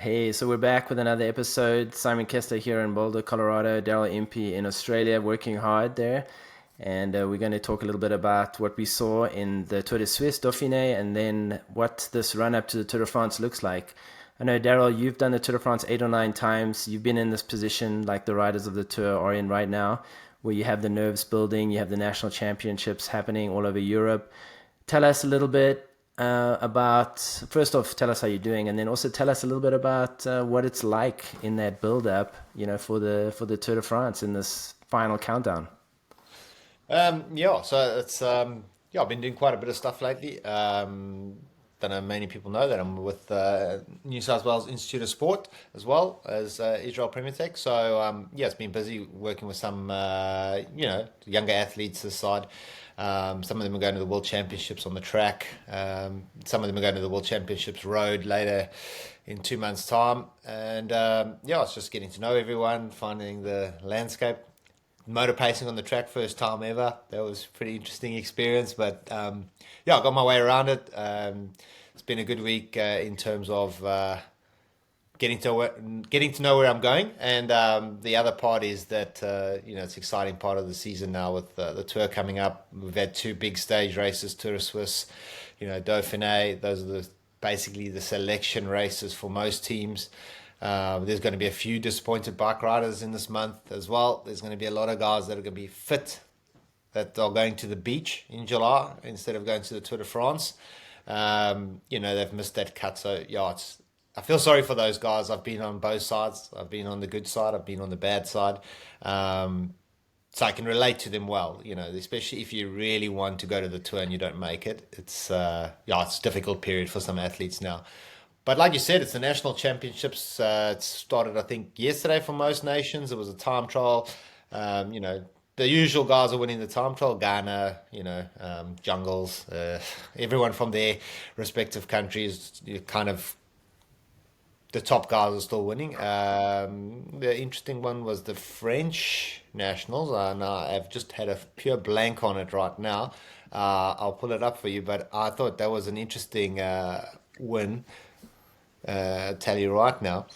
Hey, so we're back with another episode. Simon Kessler here in Boulder, Colorado, Daryl Impey in Australia, working hard there. And we're going to talk a little bit about what we saw in the Tour de Suisse, Dauphiné, and then what this run up to the Tour de France looks like. I know, Daryl, you've done the Tour de France 8 or 9 times. You've been in this position like the riders of the Tour are in right now, where you have the nerves building, you have the national championships happening all over Europe. Tell us a little bit about, first off, tell us how you're doing, and then also tell us a little bit about what it's like in that build up, for the Tour de France in this final countdown. So I've been doing quite a bit of stuff lately. Don't know many people know that I'm with New South Wales Institute of Sport as well as Israel Premier Tech. It's been busy working with some younger athletes this side. Some of them are going to the World Championships on the track. Some of them are going to the World Championships road later in 2 months' time. It's just getting to know everyone, finding the landscape. Motor pacing on the track, first time ever. That was a pretty interesting experience, but I got my way around it. It's been a good week in terms of getting to know where I'm going, and the other part is that it's an exciting part of the season now with the tour coming up. We've had two big stage races, Tour de Suisse, Dauphiné. Those are basically the selection races for most teams. There's going to be a few disappointed bike riders in this month as well. There's going to be a lot of guys that are going to be fit that are going to the beach in July instead of going to the Tour de France. They've missed that cut. So, I feel sorry for those guys. I've been on both sides. I've been on the good side. I've been on the bad side. So I can relate to them well, especially if you really want to go to the Tour and you don't make it. It's a difficult period for some athletes now. But like you said, it's the national championships. It started, I think, yesterday for most nations. It was a time trial. The usual guys are winning the time trial. Ghana, Jungles, everyone from their respective countries, the top guys are still winning. The interesting one was the French nationals. Now I've just had a pure blank on it right now. I'll pull it up for you, but I thought that was an interesting win. Tell you right now.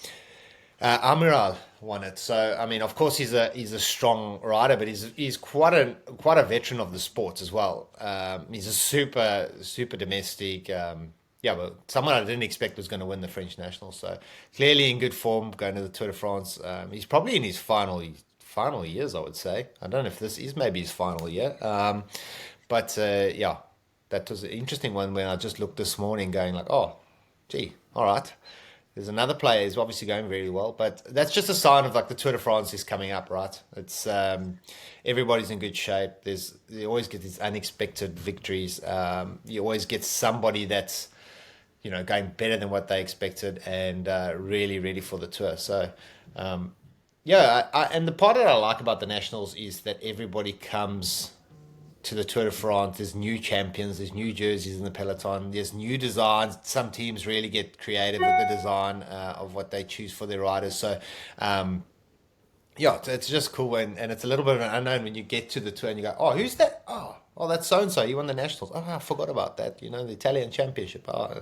Amiral won it. So I mean, of course, he's a strong rider, but he's quite a veteran of the sports as well. He's a super domestic. But someone I didn't expect was going to win the French national. So clearly in good form, going to the Tour de France. He's probably in his final years, I would say. I don't know if this is maybe his final year. That was an interesting one when I just looked this morning, going like, oh, gee, all right. There's another player who's obviously going very well, but that's just a sign of like the Tour de France is coming up, right? It's everybody's in good shape. You always get these unexpected victories. You always get somebody that's going better than what they expected and really ready for the tour. So and the part that I like about the nationals is that everybody comes to the Tour de France. There's new champions, there's new jerseys in the peloton, there's new designs. Some teams really get creative with the design of what they choose for their riders. So it's just cool, and it's a little bit of an unknown when you get to the tour and you go, oh, who's that? That's so and so. He won the nationals. Oh, I forgot about that. The Italian championship. I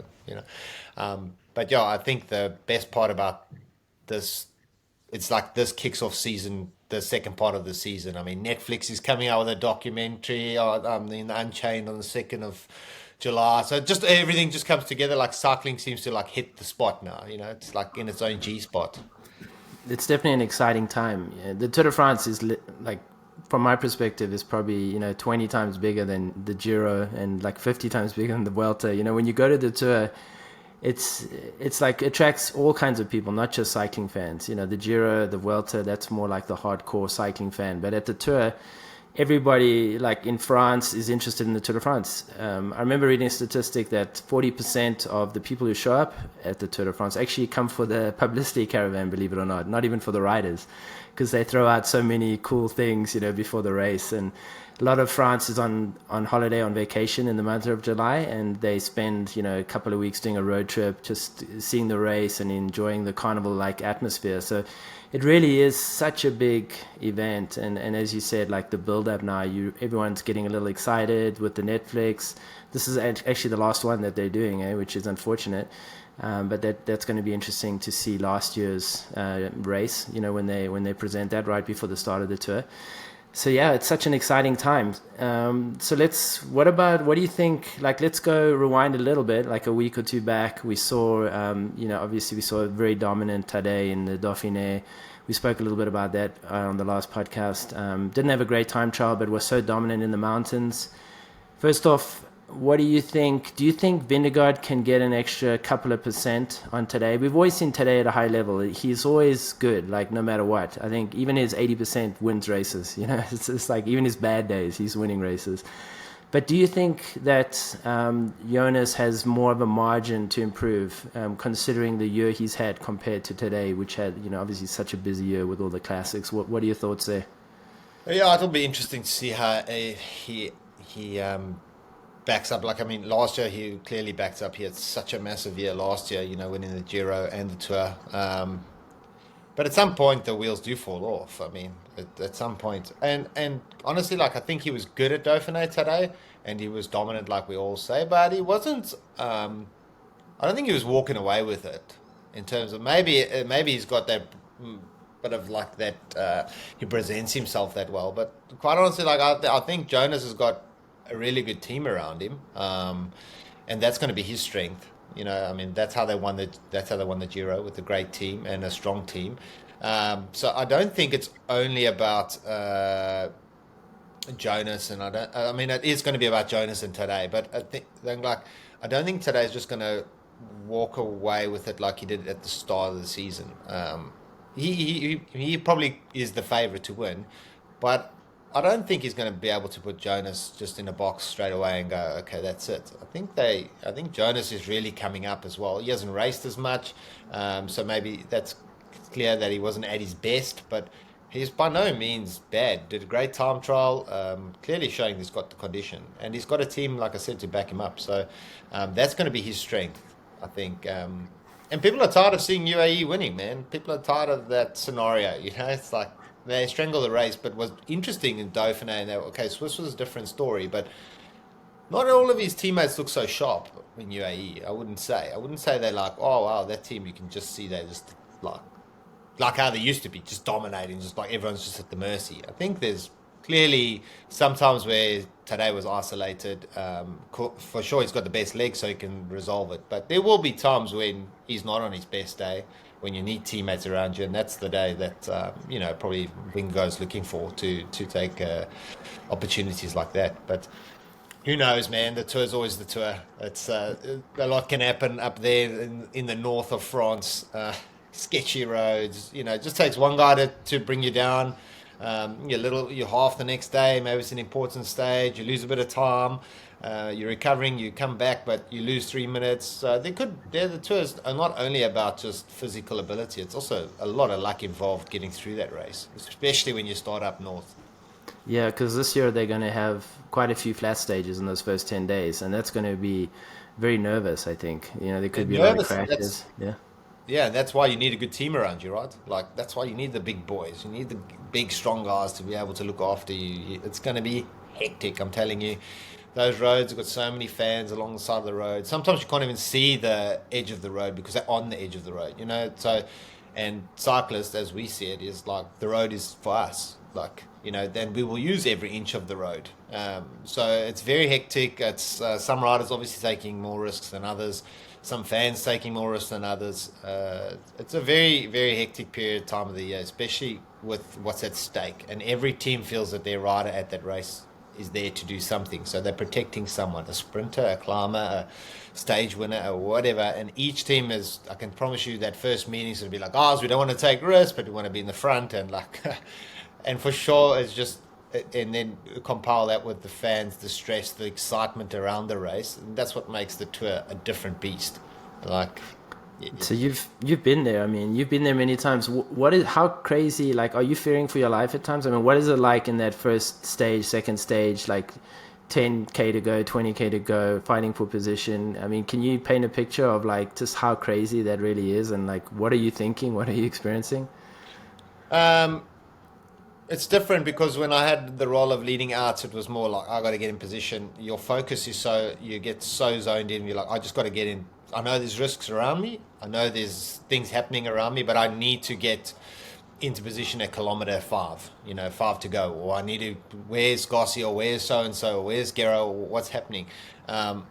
think the best part about this, it's like this kicks off season, the second part of the season. I mean, Netflix is coming out with a documentary in Unchained on the 2nd of July. So just everything just comes together. Like cycling seems to like hit the spot now. It's like in its own G spot. It's definitely an exciting time. Yeah, the Tour de France is like, from my perspective, is probably 20 times bigger than the Giro and like 50 times bigger than the Vuelta. When you go to the Tour, it's like attracts all kinds of people, not just cycling fans. The Giro, the Vuelta, that's more like the hardcore cycling fan. But at the Tour, everybody, like in France, is interested in the Tour de France. I remember reading a statistic that 40% of the people who show up at the Tour de France actually come for the publicity caravan, believe it or not even for the riders, because they throw out so many cool things, before the race. And a lot of France is on holiday, on vacation in the month of July, and they spend, a couple of weeks doing a road trip, just seeing the race and enjoying the carnival-like atmosphere. So it really is such a big event. And as you said, like the build-up now, everyone's getting a little excited with the Netflix. This is actually the last one that they're doing, which is unfortunate. But that's going to be interesting to see last year's race, when they present that right before the start of the tour. So yeah, it's such an exciting time. So what do you think? Like, let's go rewind a little bit, like a week or two back. We saw, obviously we saw a very dominant Tadej in the Dauphiné. We spoke a little bit about that on the last podcast. Didn't have a great time trial, but was so dominant in the mountains. First off, what do you think? Do you think Vingegaard can get an extra couple of % on Tadej? We've always seen Tadej at a high level. He's always good, like no matter what. I think even his 80% wins races. It's like even his bad days, he's winning races. But do you think that Jonas has more of a margin to improve, considering the year he's had compared to Tadej, which had, obviously such a busy year with all the classics? What are your thoughts there? Yeah, it'll be interesting to see how he backs up. Like, I mean, last year he clearly backed up. He had such a massive year last year, winning the Giro and the Tour. But at some point, the wheels do fall off. I mean, at some point. And honestly, like, I think he was good at Dauphiné today, and he was dominant, like we all say. But he wasn't. I don't think he was walking away with it. In terms of maybe he's got that bit of like that. He presents himself that well. But quite honestly, like I think Jonas has got a really good team around him, and that's going to be his strength. I mean, that's how they won the Giro, with a great team and a strong team. So I don't think it's only about Jonas, and I mean, it is going to be about Jonas and Tadej, but I don't think Tadej is just going to walk away with it like he did at the start of the season. He probably is the favourite to win, but I don't think he's going to be able to put Jonas just in a box straight away and go, okay, that's it. I think Jonas is really coming up as well. He hasn't raced as much, so maybe that's clear that he wasn't at his best, but he's by no means bad. Did a great time trial, clearly showing he's got the condition, and he's got a team, like I said, to back him up. So that's going to be his strength, I think. And people are tired of seeing UAE winning, man. People are tired of that scenario. It's like, they strangled the race, but was interesting in Dauphiné. And okay, Swiss was a different story, but not all of his teammates look so sharp in UAE. I wouldn't say they're like, oh wow, that team, you can just see they're just like how they used to be, just dominating, just like everyone's just at the mercy. I think there's clearly sometimes where Tadej was isolated. For sure, he's got the best leg, so he can resolve it. But there will be times when he's not on his best day, when you need teammates around you, and that's the day that probably Vingegaard's looking for to take opportunities like that. But who knows, man? The Tour's always the Tour. It's a lot can happen up there in the north of France. Sketchy roads. It just takes one guy to bring you down. You're half the next day. Maybe it's an important stage. You lose a bit of time. You're recovering, you come back, but you lose 3 minutes. The Tours are not only about just physical ability, it's also a lot of luck involved getting through that race, especially when you start up north. Yeah, because this year they're going to have quite a few flat stages in those first 10 days, and that's going to be very nervous, I think. There could be a lot of crashes. Yeah, and that's why you need a good team around you, right? Like, that's why you need the big boys. You need the big, strong guys to be able to look after you. It's going to be hectic, I'm telling you. Those roads have got so many fans along the side of the road. Sometimes you can't even see the edge of the road because they're on the edge of the road, So, and cyclists, as we see it, is like, the road is for us. Like, then we will use every inch of the road. So it's very hectic. It's some riders obviously taking more risks than others. Some fans taking more risks than others. It's a very, very hectic period of time of the year, especially with what's at stake. And every team feels that their rider at that race is there to do something. So they're protecting someone, a sprinter, a climber, a stage winner, or whatever. And each team is, I can promise you, that first meeting is going to be like, we don't want to take risks, but we want to be in the front. And and for sure, it's just, and then compile that with the fans, the stress, the excitement around the race. And that's what makes the Tour a different beast. So you've been there. I mean, you've been there many times. How crazy, like, are you fearing for your life at times? I mean, what is it like in that first stage, second stage, like 10K to go, 20K to go, fighting for position? I mean, can you paint a picture of like just how crazy that really is? And like, what are you thinking? What are you experiencing? It's different because when I had the role of leading out, it was more like, I got to get in position. Your focus is you get so zoned in. You're like, I just got to get in I know there's risks around me. I know there's things happening around me, but I need to get into position at kilometer 5, 5 to go, or I need to, where's Garcia, or where's so and so, where's Guerrero, what's happening? Um,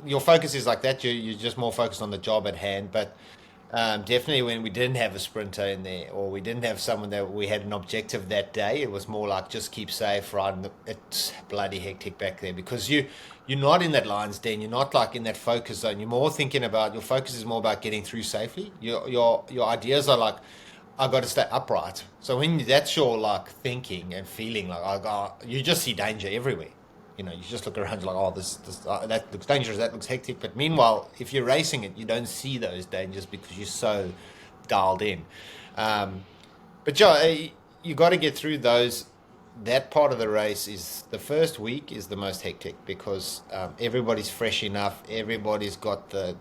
your focus is like that. You're just more focused on the job at hand. But definitely when we didn't have a sprinter in there, or we didn't have someone that we had an objective that day, it was more like just keep safe, right? And it's bloody hectic back there because you're not in that lion's den. You're not like in that focus zone. You're more thinking about, your focus is more about getting through safely. Your ideas are like, I got to stay upright. So when that's your like thinking and feeling, like you just see danger everywhere. You just look around, you're like, oh, that looks dangerous, that looks hectic. But meanwhile, if you're racing it, you don't see those dangers because you're so dialed in. But yeah, you got to get through those. That part of the race is the first week is the most hectic because everybody's fresh enough, everybody's got the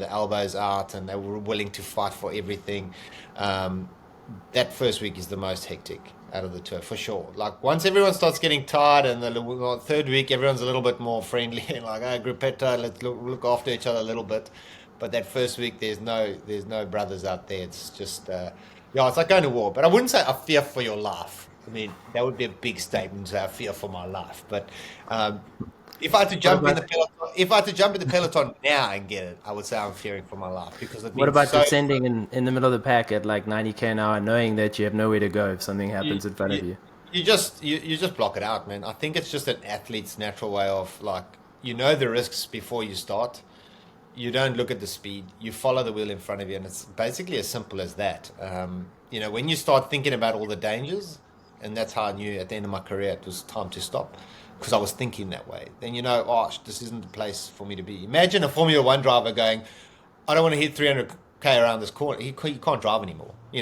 elbows out, and they were willing to fight for everything. That first week is the most hectic out of the tour for sure. Like once everyone starts getting tired, and the third week everyone's a little bit more friendly and like, hey, gruppetta, let's look after each other a little bit. But that first week there's no brothers out there. It's just it's like going to war. But I wouldn't say I fear for your life. I mean, that would be a big statement to say I fear for my life. But if I had to jump in the peloton now and get it, I would say I'm fearing for my life because What about descending in the middle of the pack at like 90k an hour, knowing that you have nowhere to go if something happens in front of you? You just block it out, man. I think it's just an athlete's natural way of like, the risks before you start. You don't look at the speed. You follow the wheel in front of you, and it's basically as simple as that. When you start thinking about all the dangers, and that's how I knew at the end of my career it was time to stop. Because I was thinking that way. Then this isn't the place for me to be. Imagine a Formula One driver going, I don't want to hit 300k around this corner. He can't drive anymore. He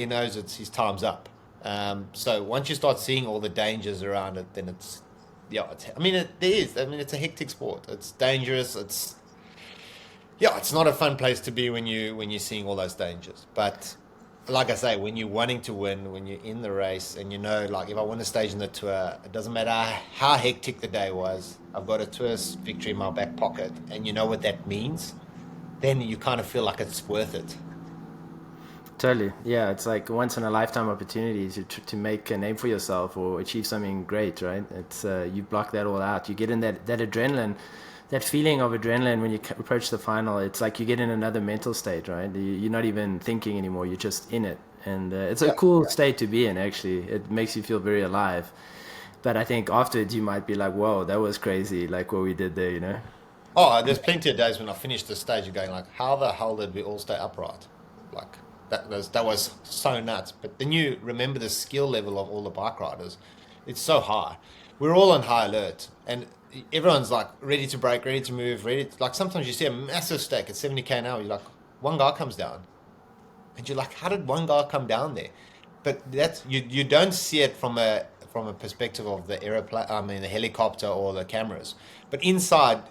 knows his time's up. So once you start seeing all the dangers around it, then it's it's a hectic sport. It's dangerous. It's not a fun place to be when you're seeing all those dangers. But like I say, when you're wanting to win, when you're in the race, and like if I win a stage in the tour, it doesn't matter how hectic the day was, I've got a tour victory in my back pocket, and you know what that means, then you kind of feel like it's worth it. Totally. Yeah, it's like once in a lifetime opportunity to make a name for yourself or achieve something great, right? It's you block that all out. You get in that adrenaline. That feeling of adrenaline when you approach the final, it's like you get in another mental state, right? You're not even thinking anymore. You're just in it. And it's a cool state to be in, actually. It makes you feel very alive. But I think afterwards you might be like, whoa, that was crazy, like what we did there. Oh, there's plenty of days when I finished the stage, you're going like, how the hell did we all stay upright? Like, that was so nuts. But then you remember the skill level of all the bike riders. It's so high. We're all on high alert. And everyone's like ready to break, ready to move, like sometimes you see a massive stack at 70k an hour. You're like, one guy comes down, and you're like, how did one guy come down there? But that's you don't see it from a perspective of the aeroplane. I mean, the helicopter or the cameras. But inside,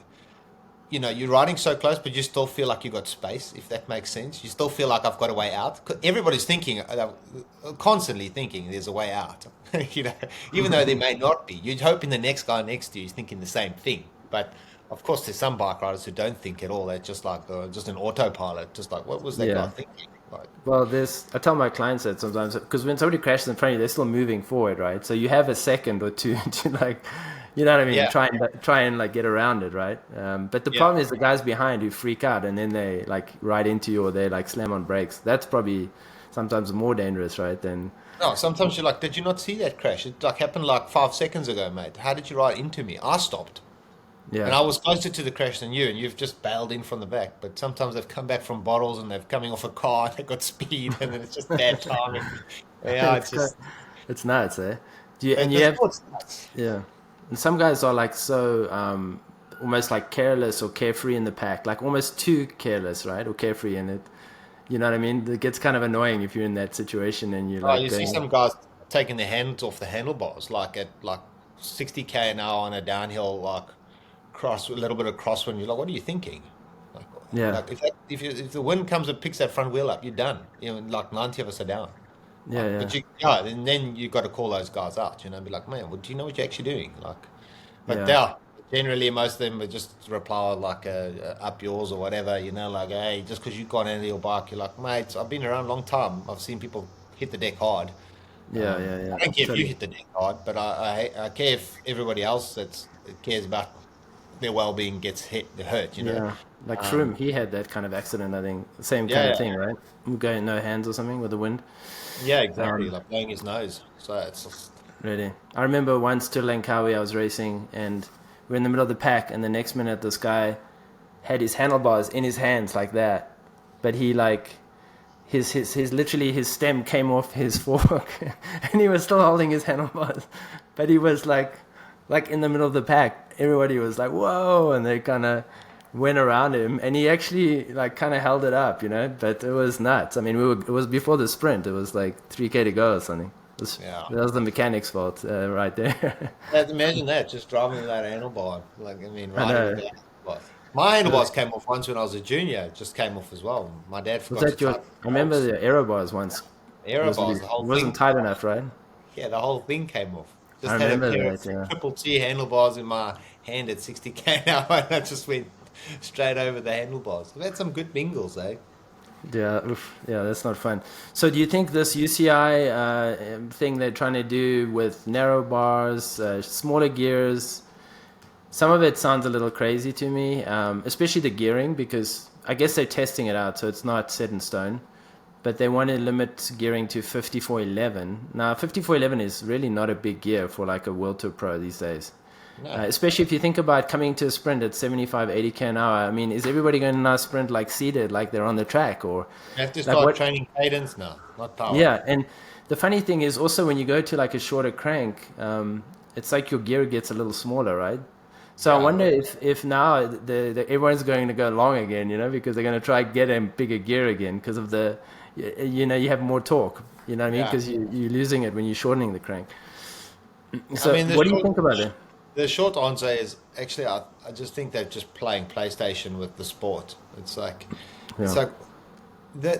you're riding so close, but you still feel like you got space. If that makes sense, you still feel like I've got a way out. Everybody's thinking, constantly thinking, there's a way out. Even though there may not be, you're hoping the next guy next to you is thinking the same thing. But of course, there's some bike riders who don't think at all. They're just like just an autopilot. Just like, what was that guy thinking? Like, well, I tell my clients that sometimes because when somebody crashes in front of you, they're still moving forward, right? So you have a second or two to like. You know what I mean? Yeah. Try and like get around it, right? But the problem is the guys behind who freak out and then they like ride into you or they like slam on brakes. That's probably sometimes more dangerous, right? No, sometimes you're like, did you not see that crash? It like happened like 5 seconds ago, mate. How did you ride into me? I stopped. Yeah. And I was closer to the crash than you, and you've just bailed in from the back. But sometimes they've come back from bottles and they've coming off a car and they've got speed and then it's just bad timing. Yeah, it's nuts, eh? Yeah. And some guys are like so almost like careless or carefree in the pack, like almost too careless, right? Or carefree in it. You know what I mean? It gets kind of annoying if you're in that situation and you're like. You see some guys taking their hands off the handlebars, like at like 60k an hour on a downhill, like a little bit of crosswind. You're like, what are you thinking? Like, yeah. Like if the wind comes and picks that front wheel up, you're done. Like 90 of us are down. Yeah, and then you got to call those guys out, be like, man, well, do you know what you're actually doing? Like, but generally most of them would just reply with like up yours or whatever, like, hey, just because you can't handle your bike, you're like, mate, I've been around a long time. I've seen people hit the deck hard. Yeah, yeah, yeah. I don't care if you Totally. hit the deck hard, but I care if everybody else that cares about their well-being gets hurt. Yeah. Like Froome, Um, he had that kind of accident, I think. Same kind of yeah, thing, right? Going no hands or something with the wind. yeah, exactly. Um, Like blowing his nose. So it's just, Really. I remember once to Langkawi I was racing and we're in the middle of the pack and the next minute this guy had his handlebars in his hands like that. But he like his literally his stem came off his fork and he was still holding his handlebars. But he was like in the middle of the pack. Everybody was like, whoa, and they kinda went around him and he actually like kinda held it up, but it was nuts. I mean it was before the sprint, it was like 3K to go or something. yeah. That was the mechanic's fault, right there. Imagine that, just driving without a handlebar. Like, I mean, I riding know. without a handlebar. My handlebars came off once when I was a junior. It just came off as well. My dad Was forgot to that your? tie I the remember bolts. the aero bars once. Aero bars, the whole Wasn't thing. tight enough, right? Yeah, the whole thing came off. I Just had a remember pair of that. Yeah. triple T handlebars in my hand at 60k an hour, and I just went straight over the handlebars. I've had some good bingles, eh? Yeah, oof, yeah, that's not fun. So, do you think this UCI thing they're trying to do with narrow bars, smaller gears, some of it sounds a little crazy to me, especially the gearing, because I guess they're testing it out, so it's not set in stone. But they want to limit gearing to 5411. Now, 5411 is really not a big gear for like a World Tour Pro these days. No. Especially if you think about coming to a sprint at 75, 80k an hour. I mean, is everybody going to now sprint like seated, like they're on the track, or You have to like start what? training cadence now, not power. Yeah, and the funny thing is also when you go to like a shorter crank, it's like your gear gets a little smaller, right? So I Yeah. wonder if now everyone's going to go long again, because they're going to try get a bigger gear again because of you have more torque, you know what I mean? Yeah. Because you're losing it when you're shortening the crank. I So mean, what do you think about it? the short answer is actually I just think they're just playing PlayStation with the sport. It's Yeah. like the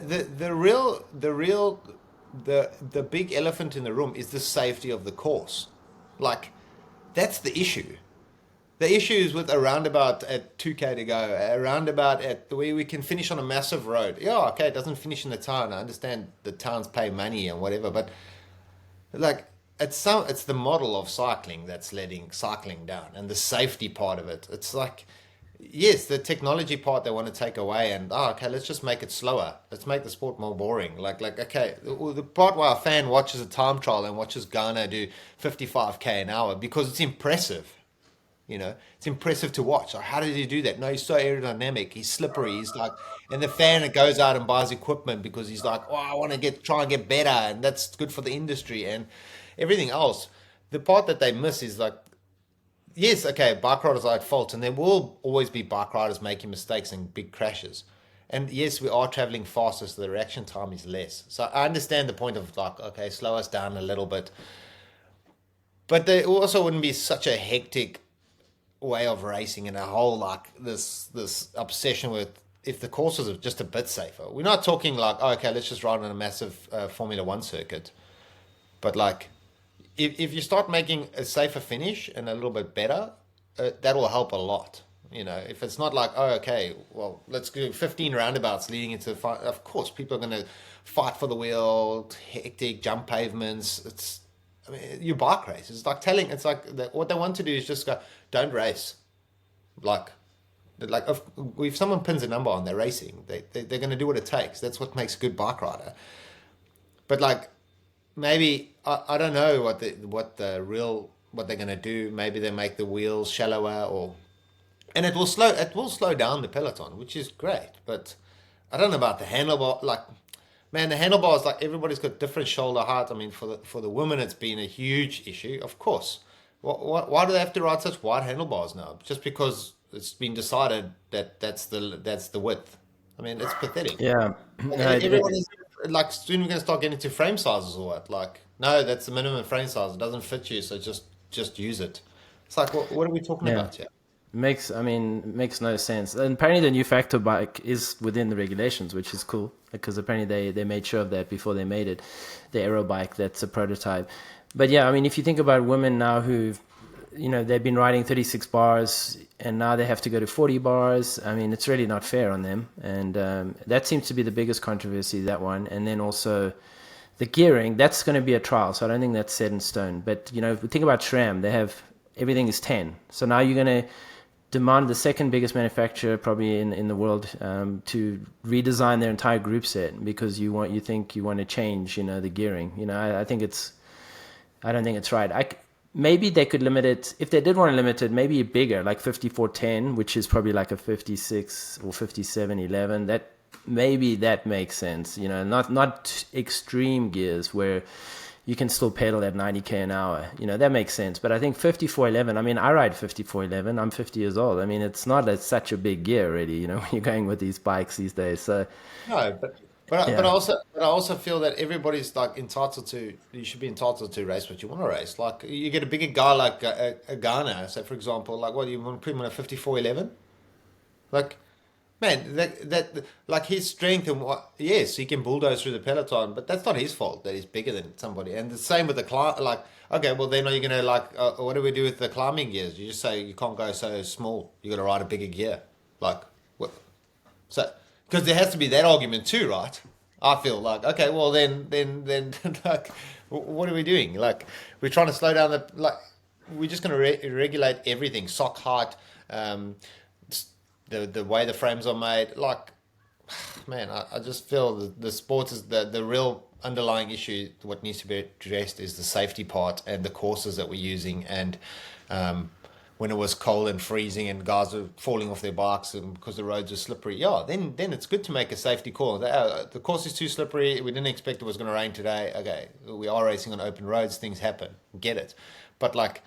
big elephant in the room is the safety of the course. Like that's the issue. The issue is with a roundabout at 2K to go, a roundabout at the way we can finish on a massive road. Yeah, okay, it doesn't finish in the town. I understand the towns pay money and whatever, but like it's the model of cycling that's letting cycling down and the safety part of it. It's like yes, the technology part they want to take away and okay, let's just make it slower. Let's make the sport more boring. Like okay, the part where a fan watches a time trial and watches Ghana do 55k an hour because it's impressive. It's impressive to watch. Like, how did he do that? No, he's so aerodynamic. He's slippery. He's like, and the fan that goes out and buys equipment because he's like, oh, I want to try and get better, and that's good for the industry and everything else. The part that they miss is like, yes, okay, bike riders are at fault, and there will always be bike riders making mistakes and big crashes. And yes, we are traveling faster, so the reaction time is less. So I understand the point of like, okay, slow us down a little bit, but there also wouldn't be such a hectic way of racing and a whole like this obsession with if the courses are just a bit safer. We're not talking like oh, okay, let's just ride on a massive Formula One circuit, but like if you start making a safer finish and a little bit better, that will help a lot. If it's not like oh, okay, well let's do 15 roundabouts leading into the fight. Of course, people are going to fight for the wheel, hectic jump pavements. I mean, you bike race. It's like what they want to do is just go, don't race. Like, if someone pins a number on, they're racing. They're going to do what it takes. That's what makes a good bike rider. But like, maybe I don't know what they're going to do. Maybe they make the wheels shallower and it will slow down the peloton, which is great. But I don't know about the handlebar. Like, man, the handlebars, like everybody's got different shoulder height. I mean, for the women, it's been a huge issue, of course. Why do they have to ride such wide handlebars now? Just because it's been decided that that's the width. I mean, it's pathetic. Yeah. Like, No, everyone is like, soon we're going to start getting to frame sizes or what? Like, no, that's the minimum frame size. It doesn't fit you, so just use it. It's like, what are we talking yeah. about here? Makes no sense. And apparently the new factor bike is within the regulations, which is cool because apparently they made sure of that before they made it, the aero bike that's a prototype. But yeah, I mean, if you think about women now who they've been riding 36 bars and now they have to go to 40 bars. I mean, it's really not fair on them. And that seems to be the biggest controversy, that one. And then also the gearing, that's going to be a trial. So I don't think that's set in stone. But, if we think about SRAM, they have, everything is 10. So now you're going to demand the second biggest manufacturer probably in the world to redesign their entire group set because you think you want to change, the gearing. I don't think it's right. Maybe they could limit it, if they did want to limit it, maybe bigger, like 5410, which is probably like a 56 or 5711. Maybe that makes sense, not extreme gears where you can still pedal at 90k an hour. That makes sense. But I think 5411, I mean, I ride 5411. I'm 50 years old. I mean, it's not such a big gear already, when you're going with these bikes these days. So No, but I also feel that everybody's like entitled to. You should be entitled to race what you want to race. Like you get a bigger guy like a Ghana. So for example, like what you want to put him on a 5411? Like man, that like his strength and what? Yes, he can bulldoze through the peloton, but that's not his fault that he's bigger than somebody. And the same with the climb. Like okay, well then are you gonna like what do we do with the climbing gears? You just say you can't go so small. You got to ride a bigger gear. Like what? So, because there has to be that argument too, right? I feel like, okay, well then, like, what are we doing? Like, we're trying to slow down we're just going to regulate everything, sock height, the way the frames are made. Like, man, I just feel the sport is the real underlying issue. What needs to be addressed is the safety part and the courses that we're using and, when it was cold and freezing and guys were falling off their bikes and because the roads are slippery, then it's good to make a safety call. The course is too slippery. We didn't expect it was going to rain today. Okay, we are racing on open roads. Things happen. Get it. But like,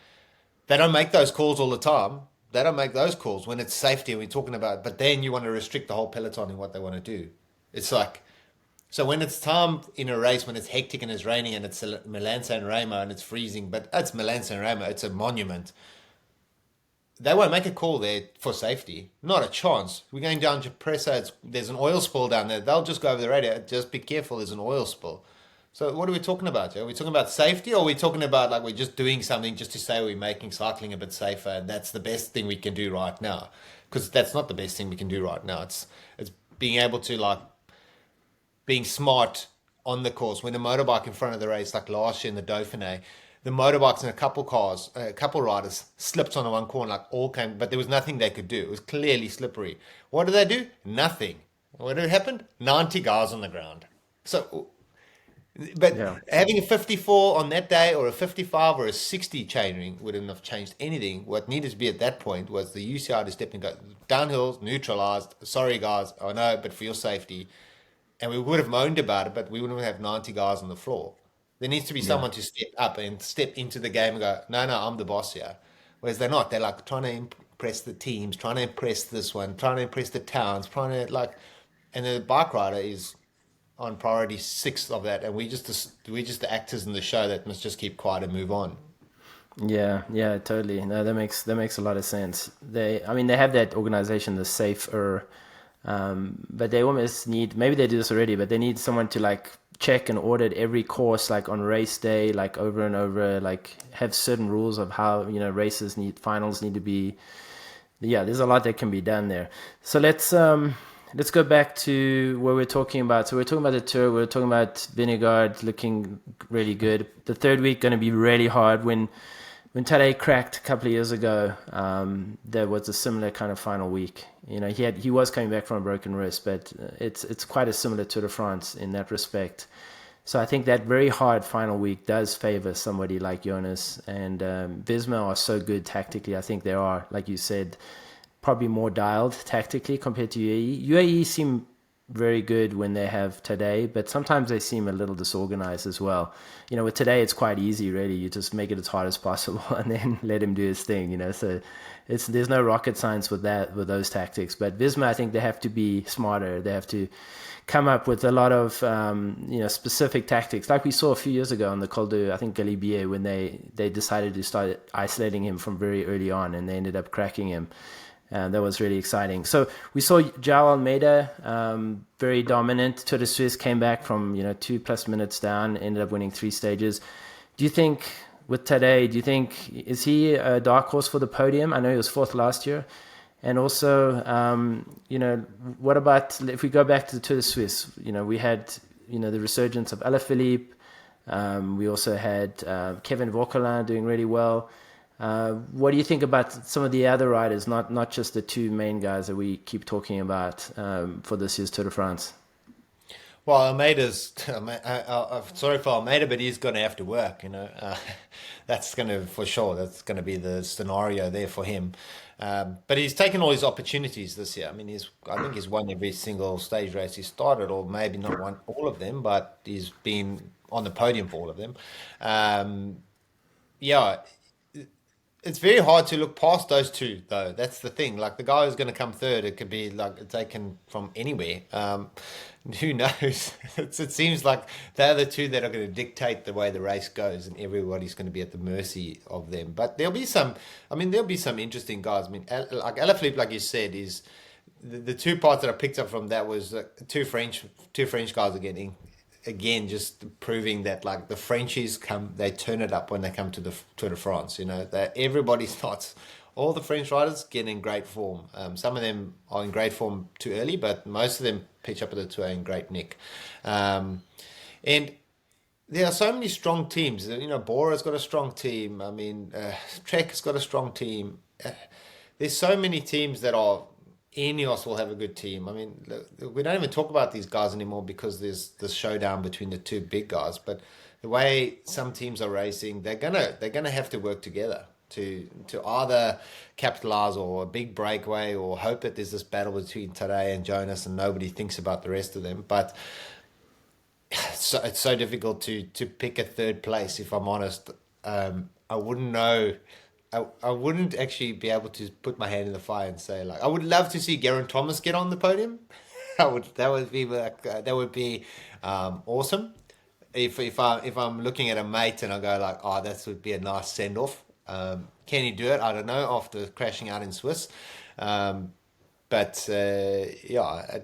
they don't make those calls all the time. They don't make those calls when it's safety and we're talking about. But then you want to restrict the whole peloton in what they want to do. It's like, so when it's time in a race when it's hectic and it's raining and it's Milan-San Remo and it's freezing, but it's Milan-San Remo. It's a monument. They won't make a call there for safety. Not a chance. We're going down to Presa. There's an oil spill down there. They'll just go over the radio. Just be careful. There's an oil spill. So what are we talking about? Are we talking about safety or are we talking about like we're just doing something just to say we're making cycling a bit safer and that's the best thing we can do right now? Because that's not the best thing we can do right now. It's being able to like being smart on the course. When a motorbike in front of the race, like last year in the Dauphiné, the motorbikes and a couple riders slipped on the one corner, like all came, but there was nothing they could do. It was clearly slippery. What did they do? Nothing. What had happened? 90 guys on the ground. So, but yeah. having a 54 on that day or a 55 or a 60 chainring wouldn't have changed anything. What needed to be at that point was the UCI to step and go, downhill, neutralized. Sorry, guys, I know, but for your safety. And we would have moaned about it, but we wouldn't have 90 guys on the floor. There needs to be someone to step up and step into the game and go, no, I'm the boss here. Whereas they're not. They're like trying to impress the teams, trying to impress this one, trying to impress the towns, trying to like, and the bike rider is on priority 6 of that. And we're just the actors in the show that must just keep quiet and move on. Yeah, totally. No, that makes a lot of sense. They have that organization, the Safer, but they almost need, maybe they do this already, but they need someone to like check and audit every course, like on race day, like over and over, like have certain rules of how finals need to be. Yeah, there's a lot that can be done there. So let's go back to what we're talking about. So we're talking about the Tour. We're talking about Vingegaard looking really good. The third week going to be really hard. When Tadej cracked a couple of years ago, there was a similar kind of final week. He was coming back from a broken wrist, but it's quite a similar Tour de France in that respect. So I think that very hard final week does favor somebody like Jonas, and Visma are so good tactically. I think they are, like you said, probably more dialed tactically compared to UAE. UAE seem very good when they have Tadej, but sometimes they seem a little disorganized as well. With Tadej, it's quite easy, really. You just make it as hard as possible and then let him do his thing, So there's no rocket science with those tactics. But Visma, I think they have to be smarter. They have to come up with a lot of, specific tactics, like we saw a few years ago on the Col de, I think, Galibier, when they decided to start isolating him from very early on, and they ended up cracking him. And that was really exciting. So we saw João Almeida, very dominant. Tour de Suisse came back from 2+ minutes down, ended up winning 3 stages. Do you think with Tadej, do you think is he a dark horse for the podium? I know he was fourth last year, and also, what about if we go back to the Tour de Suisse? We had the resurgence of Alaphilippe. We also had Kevin Vauquelin doing really well. What do you think about some of the other riders, not just the two main guys that we keep talking about for this year's Tour de France? Well, Almeida's. I'm sorry for Almeida, but he's going to have to work. That's going to for sure. That's going to be the scenario there for him. But he's taken all his opportunities this year. I mean, I think he's won every single stage race he started, or maybe not won all of them, but he's been on the podium for all of them. Yeah, it's very hard to look past those two, though. That's the thing. Like the guy who's going to come third, it could be like taken from anywhere. Who knows? It seems like they're the two that are going to dictate the way the race goes, and everybody's going to be at the mercy of them. But there'll be some. I mean, there'll be some interesting guys. I mean, like Alaphilippe, like you said, is the two parts that I picked up from that was two French guys are getting again, just proving that like the Frenchies they turn it up when they come to the Tour de France. That everybody starts. All the French riders get in great form. Some of them are in great form too early, but most of them pitch up at the Tour in great nick. And there are so many strong teams. Bora's got a strong team. I mean, Trek's got a strong team. There's so many teams that are. Ineos will have a good team. I mean, we don't even talk about these guys anymore because there's this showdown between the two big guys. But the way some teams are racing, they're gonna have to work together to either capitalize or a big breakaway or hope that there's this battle between Tadej and Jonas and nobody thinks about the rest of them. But it's so difficult to pick a third place. If I'm honest, I wouldn't know. I wouldn't actually be able to put my hand in the fire and say like I would love to see Geraint Thomas get on the podium. That would be awesome. If I'm looking at a mate and I go like, oh, that would be a nice send off. Can he do it? I don't know. After crashing out in Swiss, but yeah,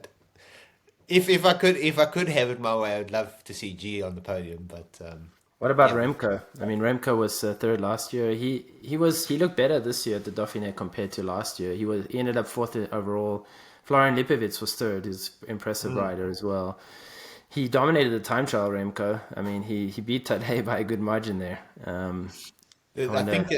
if I could have it my way, I would love to see G on the podium. But What about yeah, Remco? I mean, Remco was third last year. He looked better this year at the Dauphiné compared to last year. He ended up fourth overall. Florian Lipovic was third. He's an impressive rider as well. He dominated the time trial, Remco. I mean, he beat Tadej by a good margin there. I I wonder. think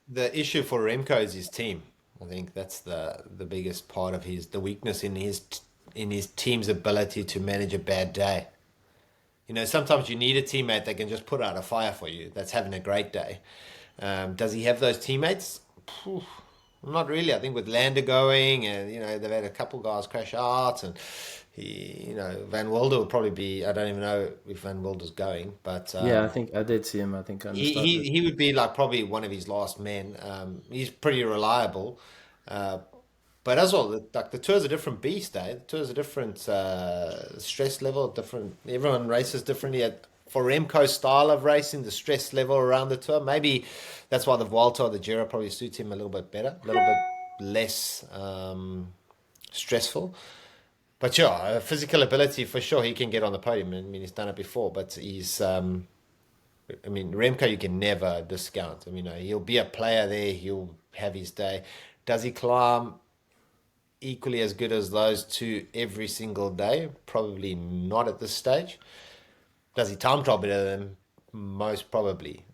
the issue for Remco is his team. I think that's the biggest part of the weakness in his team's ability to manage a bad day. Sometimes you need a teammate that can just put out a fire for you, that's having a great day. Does he have those teammates? Phew, not really. I think with Lander going and, they've had a couple guys crash out and Van Wilder will probably be, I don't even know if Van Wilder's going, but Yeah, I think I did see him. I think on the he, start he, list. he would be like probably one of his last men. He's pretty reliable. Uh, but as well, like the tour's a different beast, eh? The tour's a different stress level, different. Everyone races differently. For Remco's style of racing, the stress level around the tour, maybe that's why the Vuelta or the Giro probably suits him a little bit better, a little bit less stressful. But yeah, physical ability for sure, he can get on the podium. I mean, he's done it before, but I mean, Remco you can never discount. I mean, he'll be a player there. He'll have his day. Does he climb equally as good as those two every single day? Probably not at this stage. Does he time trial better than them? Most probably.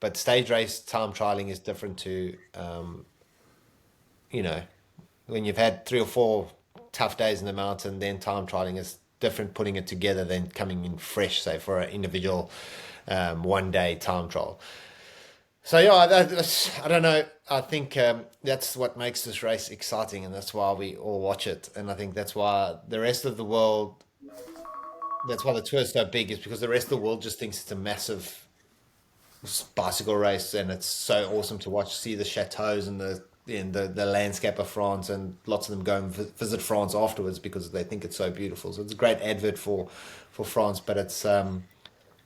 But stage race time trialing is different to, you know, when you've had 3 or 4 tough days in the mountain, then time trialing is different putting it together than coming in fresh, say, for an individual 1 day time trial. So yeah, I don't know. I think that's what makes this race exciting, and that's why we all watch it. And I think that's why the rest of the world, that's why the tour is so big, is because the rest of the world just thinks it's a massive bicycle race, and it's so awesome to watch, see the chateaus and the landscape of France, and lots of them go and visit France afterwards because they think it's so beautiful. So it's a great advert for France, but it's yeah,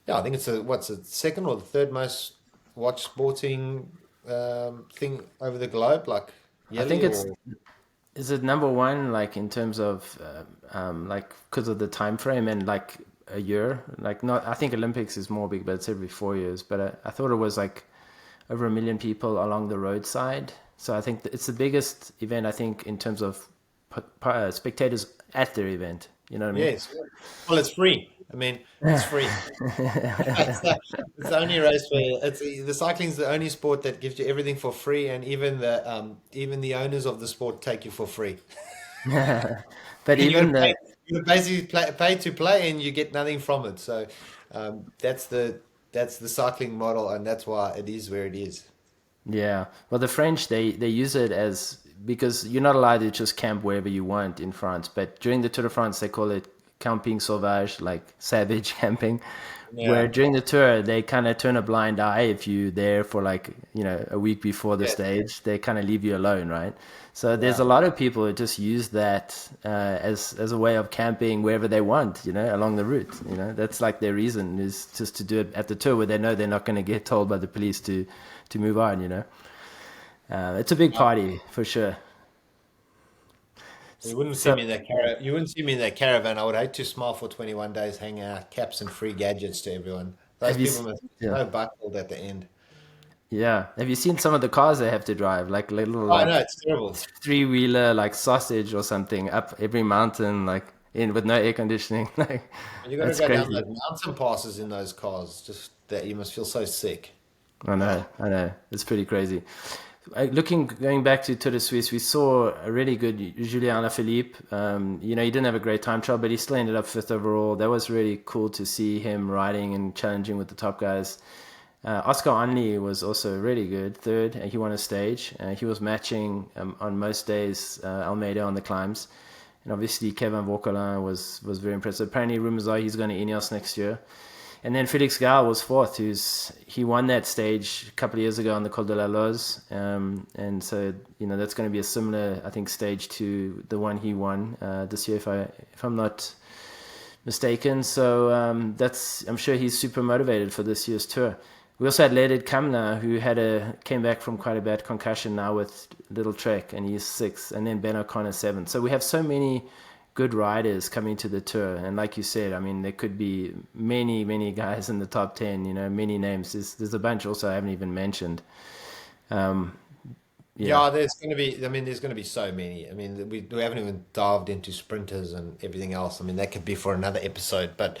I think it's what's the second or the third most watched sporting thing over the globe, like I yearly think it's or is it number one like in terms of like because of the time frame and like a year. Like not, I think Olympics is more big, but it's every 4 years. But I thought it was like over 1 million people along the roadside. So I think it's the biggest event, I think, in terms of spectators at their event. You know what I mean? Yes. Well, it's free. I mean, it's free. It's the only race where it's the cycling's the only sport that gives you everything for free, and even the owners of the sport take you for free. But And even the you basically pay to play, and you get nothing from it. So that's the cycling model, and that's why it is where it is. Yeah, well, the French they use it as because you're not allowed to just camp wherever you want in France, but during the Tour de France they call it camping sauvage, like savage camping. Where Yeah. during the tour they kind of turn a blind eye if you're there for like a week before the Yeah. stage, they kind of leave you alone, right? So there's Yeah. a lot of people who just use that as a way of camping wherever they want, along the route. That's like their reason is just to do it at the tour where they know they're not going to get told by the police to move on. It's a big party for sure. You wouldn't see So me in that You wouldn't see me in that caravan. I would hate to smile for 21 days, hanging out, caps and free gadgets to everyone. Those have you? people must be Yeah, so buckled at the end. yeah. Have you seen some of the cars they have to drive? Like little Oh no, like it's terrible. three-wheeler like sausage or something up every mountain like in with no air conditioning. Like You got to that's go down crazy. those mountain passes in those cars. Just that you must feel so sick. Oh, I know. It's pretty crazy. Going back to Tour de Suisse, we saw a really good Julien Alaphilippe. He didn't have a great time trial, but he still ended up fifth overall. That was really cool to see him riding and challenging with the top guys. Oscar Onley was also really good, third. He won a stage. He was matching on most days Almeida on the climbs. And obviously Kevin Vauquelin was very impressive. Apparently rumors are he's going to Ineos next year. And then Felix Gall was fourth. He won that stage a couple of years ago on the Col de la Loze, and so that's going to be a similar, I think, stage to the one he won this year, if I'm not mistaken. So I'm sure he's super motivated for this year's tour. We also had Leonard Kamna, who came back from quite a bad concussion now with Little Trek, and he's sixth, and then Ben O'Connor seventh. So we have so many good riders coming to the tour, and like you said, I mean, there could be many guys in the top 10. Many names. There's a bunch also I haven't even mentioned. Um, yeah, yeah. There's going to be. I mean, there's going to be so many. I mean, we haven't even dived into sprinters and everything else. I mean, that could be for another episode. But,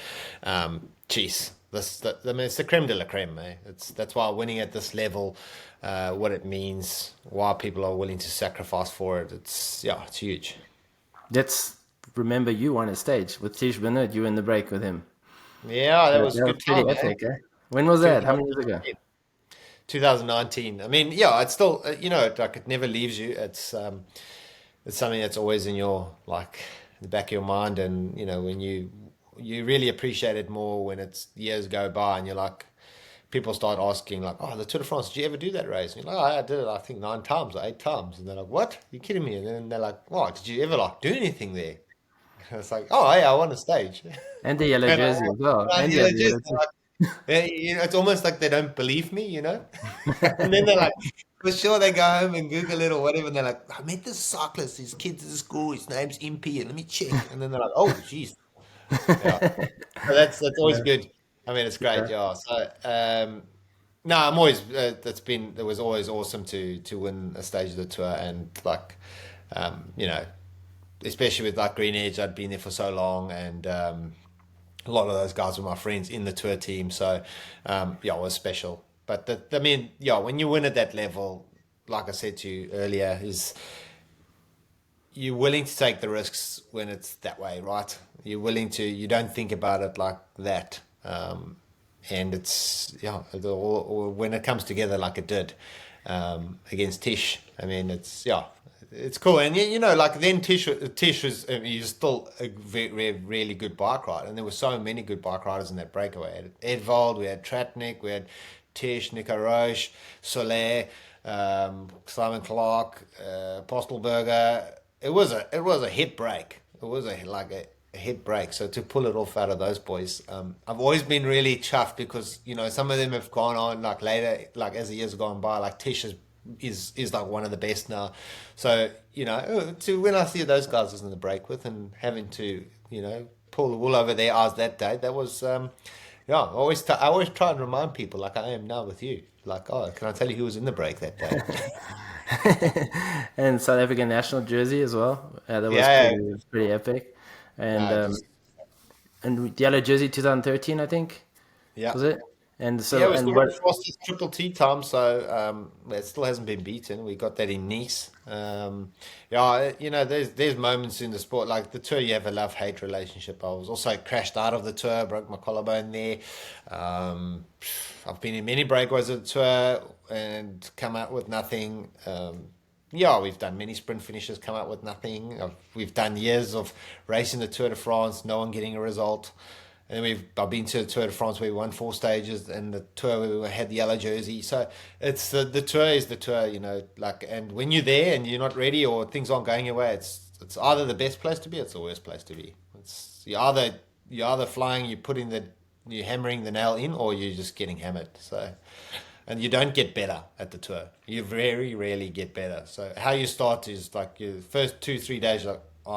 geez, I mean, it's the creme de la creme, eh? That's why winning at this level, what it means, why people are willing to sacrifice for it. It's huge. let's remember you won a stage with Tish Bennett. You were in the break with him. Yeah, that was That was good pretty time, eh? epic, eh? When was that? How many years ago? 2019. 2019. I mean, yeah, it's still, like it never leaves you. It's something that's always in your like the back of your mind, and when you really appreciate it more when it's years go by, and you're like, people start asking like, oh, the Tour de France, did you ever do that race? And you're like, oh, I did it, I think 9 times or 8 times, and they're like, what? You kidding me? And then they're like, oh, did you ever like do anything there? And it's like, oh, yeah, I won a stage. And the yellow And jersey as well. I, And you yeah, had the just yellow jersey. like, it's almost like they don't believe me. And then they're like, for sure, they go home and Google it or whatever, and they're like, I met this cyclist, his kid's at school, his name's Impey, and let me check. And then they're like, oh, jeez. Yeah. So that's always Yeah, good. I mean, it's great, yeah. yeah. So, no, I'm always, it was always awesome to win a stage of the tour, and like, um, you know, especially with like Green Edge, I'd been there for so long, and a lot of those guys were my friends in the tour team. So, yeah, it was special. But I mean, yeah, when you win at that level, like I said to you earlier, is you're willing to take the risks when it's that way, right? You don't think about it like that. And it's, yeah, or when it comes together like it did against Tish, I mean, yeah, it's cool. And like then Tish was, he was still a really good bike rider. And there were so many good bike riders in that breakaway. We had Edvald, we had Tratnik, we had Tish, Nico Roche, Soler, Simon Clark, Postelberger. It was a hit break. It was a hit break. So to pull it off out of those boys, I've always been really chuffed because some of them have gone on like later, like as the years have gone by. Like Tish is like one of the best now. So to when I see those guys in the break with and having to pull the wool over their eyes that day. That was, yeah, I always try and remind people, like I am now with you. Like, oh, can I tell you who was in the break that day? And South African national jersey as well. That was Yeah, pretty epic. And no, it was, yellow jersey 2013, I think, yeah. was it? And Yeah, so we're and still got what? the fastest triple T time, so it still hasn't been beaten. We got that in Nice. Yeah, there's moments in the sport like the tour. You have a love-hate relationship. I was also crashed out of the tour, broke my collarbone there. Um, I've been in many breakaways of the tour and come out with nothing. Yeah, we've done many sprint finishes, come out with nothing. We've done years of racing the Tour de France, no one getting a result. And I've been to the Tour de France where we won 4 stages, and the tour where we had the yellow jersey. So it's the tour is the tour, like. And when you're there and you're not ready or things aren't going your way, it's either the best place to be, it's the worst place to be. It's you're either flying, you're hammering the nail in, or you're just getting hammered. So, and you don't get better at the tour. You very rarely get better. So how you start is like your first 2-3 days, like, oh,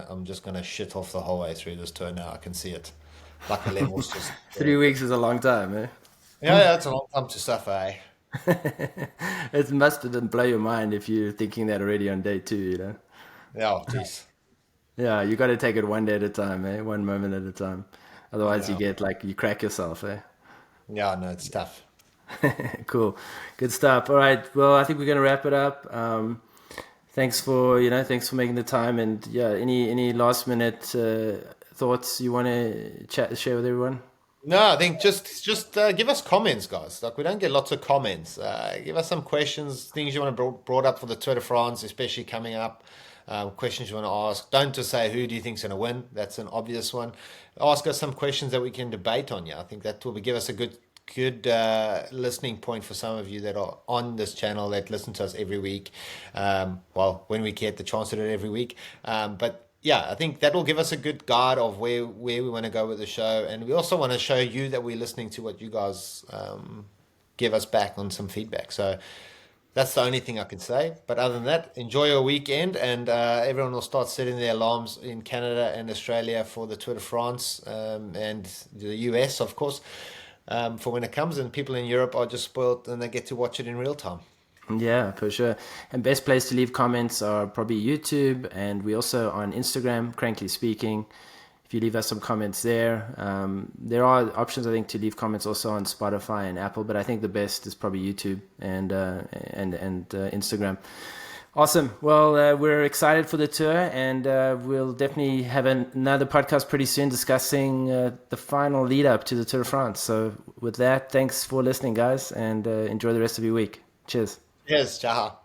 I'm just gonna shit off the whole way through this tour now. I can see it. Like the levels just 3 weeks is a long time, eh? yeah, it's a long time to suffer, eh? It must blow your mind if you're thinking that already on day two, Yeah, oh, jeez. Yeah, you got to take it one day at a time, eh? One moment at a time. Otherwise, you Yeah. get like you crack yourself, eh? Yeah, no, it's tough. Cool, good stuff. All right, well, I think we're gonna wrap it up. Thanks for making the time, and yeah, any last minute thoughts you want to share with everyone? No, I think just give us comments, guys. Like we don't get lots of comments. Give us some questions, things you want to brought up for the Tour de France, especially coming up. Questions you want to ask. Don't just say who do you think's going to win. That's an obvious one. Ask us some questions that we can debate on. Yeah, I think that will give us a good listening point for some of you that are on this channel that listen to us every week. Well, when we get the chance to do it every week. But yeah, I think that will give us a good guide of where we want to go with the show, and we also want to show you that we're listening to what you guys give us back on some feedback. So that's the only thing I can say. But other than that, enjoy your weekend, and everyone will start setting their alarms in Canada and Australia for the Tour de France and the US, of course, for when it comes. And people in Europe are just spoiled and they get to watch it in real time. Yeah, for sure. And best place to leave comments are probably YouTube, and we also on Instagram, Crankly Speaking. If you leave us some comments there, there are options I think to leave comments also on Spotify and Apple, but I think the best is probably YouTube and Instagram. Awesome. Well, we're excited for the tour, and we'll definitely have another podcast pretty soon discussing the final lead up to the Tour de France. So with that, thanks for listening, guys, and enjoy the rest of your week. Cheers. Yes, ciao.